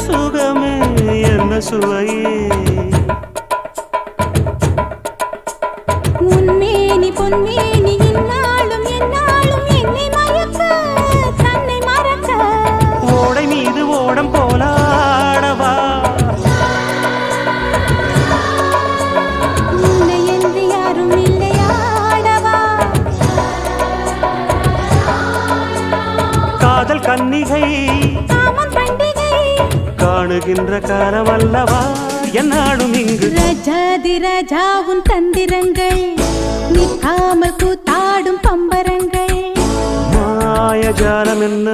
சுகமே என்ன சுவையே உன்மேனி பொன்மேனி இந்நாளும் எந்நாளும் என்னை மயக்க தன்னை மறக்க ஓடை மீது ஓடம் போலாடவா உன்னை என்று யாரும் இல்லையாடவா காதல் கன்னிகை காமம் பண்டிகை காணுகின்ற காலமல்லவா என்னாலும் இங்கு ரஜாதி ராஜாவும் தந்திரங்கள் நிற்காமல் கூத்தாடும் பம்பரங்கள் மாயஜாலம் என்ன